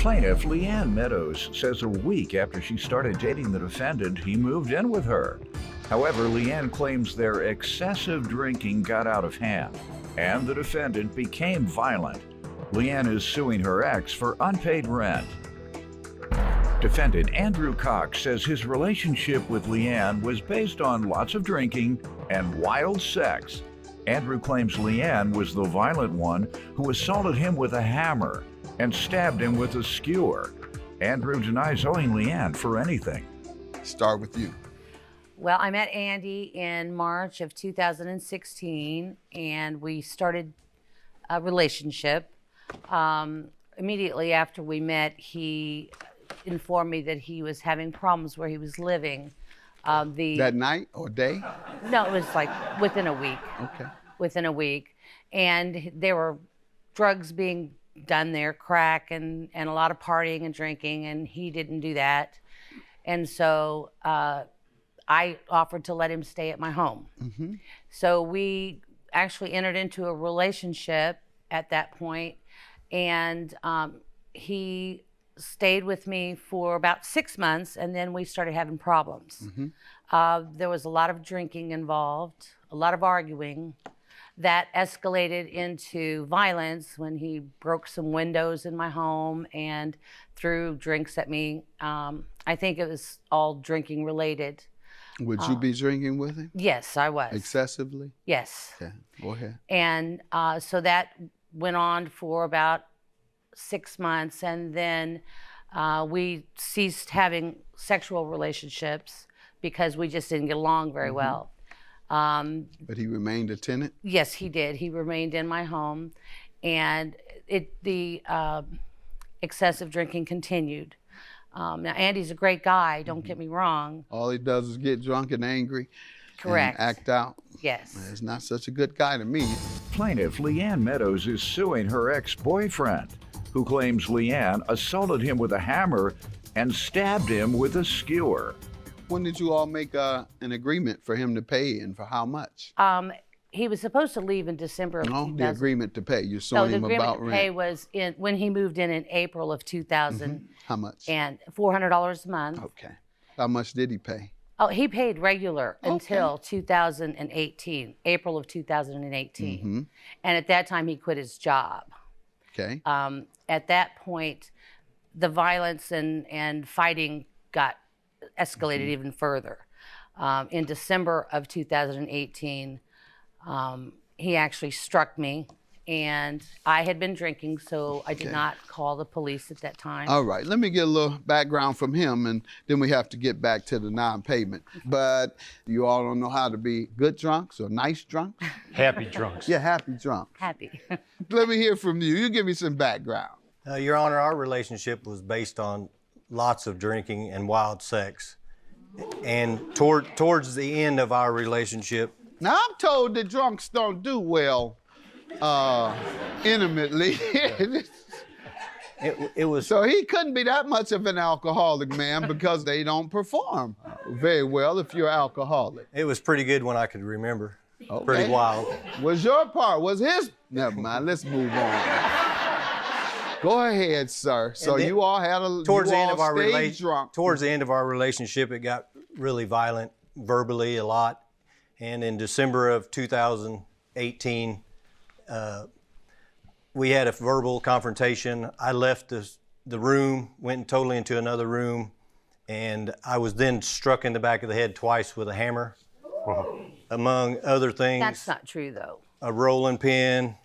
Plaintiff Leanne Meadows says a week after she started dating the defendant, he moved in with her. However, Leanne claims their excessive drinking got out of hand, and the defendant became violent. Leanne is suing her ex for unpaid rent. Defendant Andrew Cox says his relationship with Leanne was based on lots of drinking and wild sex. Andrew claims Leanne was the violent one who assaulted him with a hammer and stabbed him with a skewer. Andrew denies owing Leanne for anything. Start with you. Well, I met Andy in March of 2016, and we started a relationship. Immediately after we met, he informed me that he was having problems where he was living. That night or day? No, it was like within a week. Okay. Within a week. And there were drugs being done there, crack and a lot of partying and drinking, and he didn't do that. And so I offered to let him stay at my home. Mm-hmm. So we actually entered into a relationship at that point, and he stayed with me for about 6 months, and then we started having problems. Mm-hmm. There was a lot of drinking involved, a lot of arguing. That escalated into violence when he broke some windows in my home and threw drinks at me. I think it was all drinking related. Would you be drinking with him? Yes, I was. Excessively? Yes. Okay, go ahead. And so that went on for about 6 months, and then we ceased having sexual relationships because we just didn't get along very well. But he remained a tenant? Yes, he did. He remained in my home, and the excessive drinking continued. Now, Andy's a great guy, don't get me wrong. All he does is get drunk and angry. Correct. And act out. Yes. He's not such a good guy to me. Plaintiff Leanne Meadows is suing her ex-boyfriend, who claims Leanne assaulted him with a hammer and stabbed him with a skewer. When did you all make an agreement for him to pay, and for how much? He was supposed to leave in December of 2000. The agreement to pay. You're suing him about rent. No, the agreement to pay was when he moved in April of 2000. Mm-hmm. How much? And $400 a month. Okay. How much did he pay? Oh, he paid regular until 2018, April of 2018. Mm-hmm. And at that time, he quit his job. Okay. At that point, the violence and fighting got escalated even further. In December of 2018, he actually struck me, and I had been drinking, so I did not call the police at that time. All right, let me get a little background from him, and then we have to get back to the non-payment. But you all don't know how to be good drunks or nice drunks? Happy drunks. Yeah, happy drunks. Happy. Let me hear from you. You give me some background. Your Honor, our relationship was based on lots of drinking and wild sex. And towards the end of our relationship... Now, I'm told that drunks don't do well intimately. It was... So he couldn't be that much of an alcoholic, man, because they don't perform very well if you're alcoholic. It was pretty good when I could remember. Okay. Pretty wild. Was your part, was his? Never mind, let's move on. Go ahead, sir. So then, you all had a towards the end of our relationship, it got really violent verbally a lot. And in December of 2018, we had a verbal confrontation. I left the room, went totally into another room, and I was then struck in the back of the head twice with a hammer, among other things. That's not true, though. A rolling pin.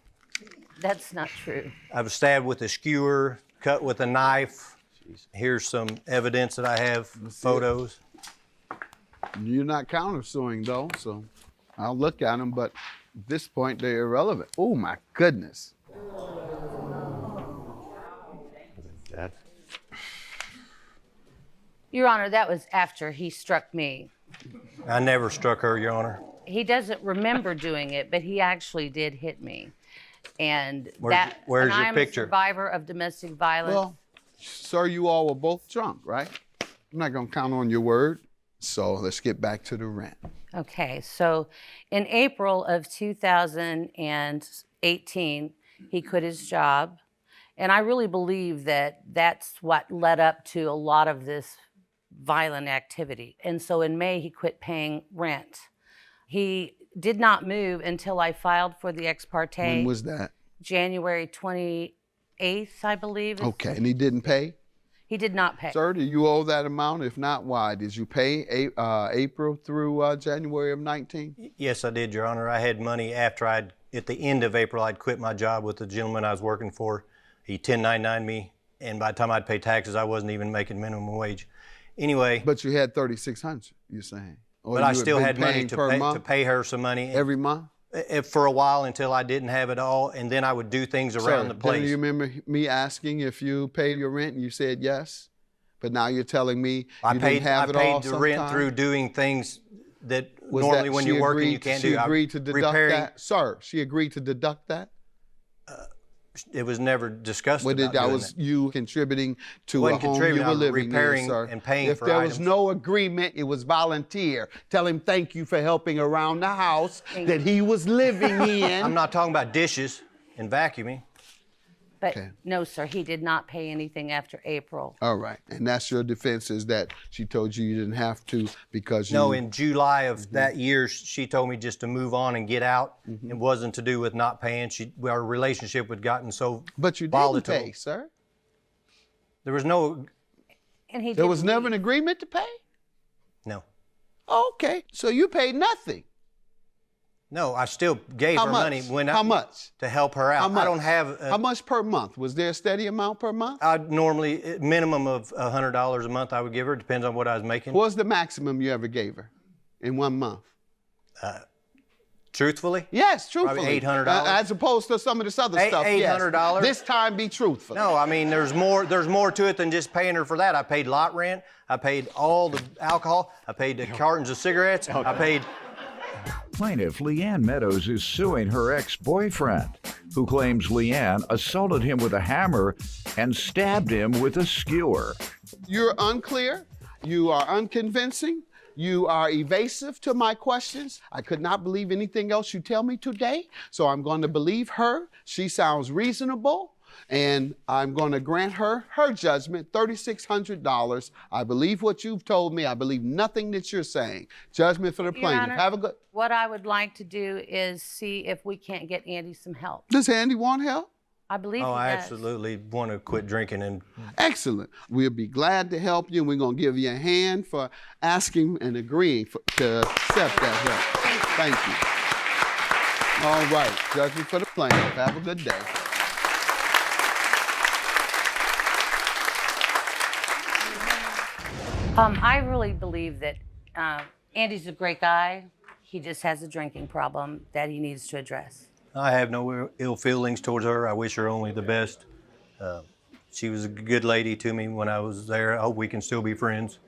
That's not true. I was stabbed with a skewer, cut with a knife. Jeez. Here's some evidence that I have, photos. You're not countersuing, though, so I'll look at them, but at this point, they're irrelevant. Oh, my goodness. That. Your Honor, that was after he struck me. I never struck her, Your Honor. He doesn't remember doing it, but he actually did hit me. And where's your I'm picture? A survivor of domestic violence. Well, sir, you all were both drunk, right? I'm not going to count on your word. So let's get back to the rent. Okay, so in April of 2018, he quit his job, And I really believe that that's what led up to a lot of this violent activity. And so in May, he quit paying rent. He did not move until I filed for the ex parte. When was that? January 28th, I believe. Okay, and he didn't pay? He did not pay. Sir, do you owe that amount? If not, why? Did you pay April through January of 19? Yes, I did, Your Honor. I had money after at the end of April, I'd quit my job with the gentleman I was working for. He 1099'd me, and by the time I'd pay taxes, I wasn't even making minimum wage. Anyway. But you had $3,600, you're saying? Or But I still had money to pay her some money. Every month? For a while until I didn't have it all, and then I would do things around the place. Do you remember me asking if you paid your rent and you said yes? But now you're telling me you didn't have it all I paid the rent through doing things that normally when you're working you can't do. She agreed to deduct that? Sir, she agreed to deduct that? It was never discussed about doing that was you contributing to a home you were living repairing in, sir. and paying if for there items. was no agreement, it was volunteer. Tell him thank you for helping around the house that he was living in. I'm not talking about dishes and vacuuming. But no, sir, he did not pay anything after April. All right, and that's your defense, is that she told you didn't have to because you... No, in July of that year, she told me just to move on and get out. It wasn't to do with not paying. Our relationship had gotten so But you didn't volatile. pay, sir. There was no... And there was never an agreement to pay? No. Okay, so you paid nothing. No, I still gave her money when How much? to help her out. How much? I don't have... How much per month? Was there a steady amount per month? I'd normally, minimum of $100 a month I would give her. Depends on what I was making. What was the maximum you ever gave her in 1 month? Truthfully? Yes, truthfully. Probably $800. As opposed to some of this other stuff. $800. Yes. This time, be truthful. No, I mean, there's more to it than just paying her for that. I paid lot rent. I paid all the alcohol. I paid the cartons of cigarettes. I paid... Plaintiff Leanne Meadows is suing her ex-boyfriend, who claims Leanne assaulted him with a hammer and stabbed him with a skewer. You're unclear. You are unconvincing. You are evasive to my questions. I could not believe anything else you tell me today, so I'm going to believe her. She sounds reasonable, and I'm going to grant her judgment, $3,600. I believe what you've told me. I believe nothing that you're saying. Judgment for the plaintiff. Your Honor, have a good... What I would like to do is see if we can't get Andy some help. Does Andy want help? I believe he I does. absolutely want to quit drinking and... Excellent. We'll be glad to help you, and we're going to give you a hand for asking and agreeing to accept that help. Thank you. All right. Judgment for the plaintiff. Have a good day. I really believe that Andy's a great guy. He just has a drinking problem that he needs to address. I have no ill feelings towards her. I wish her only the best. She was a good lady to me when I was there. I hope we can still be friends.